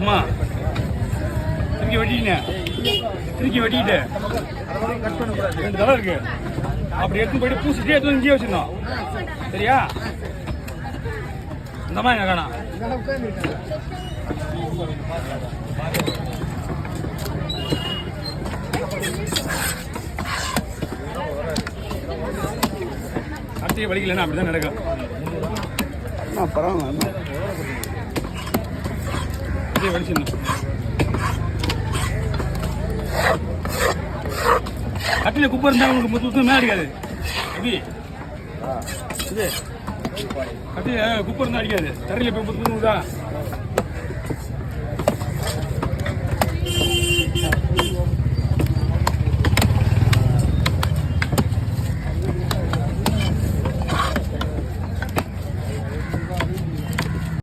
அம்மா திருக்கி வெட்டிக்கிட்டு ரெண்டு தலை இருக்கு. அப்படி எடுத்து போயிட்டு பூசிட்டே எடுத்து இங்கேயே வச்சிருந்தோம். சரியா? இந்தம்மா எங்க காணா அடுத்த வலிக்கலன்னா அப்படிதான் நடக்கும். பரவாயில்ல வலிச்சிடணும். கட்டில குப்பை இருந்தா உங்களுக்கு முத்து மேலே அடிக்காது. எப்படி இது கட்டில குப்பை இருந்தா அடிக்காது. தரையில போய் முத்துதா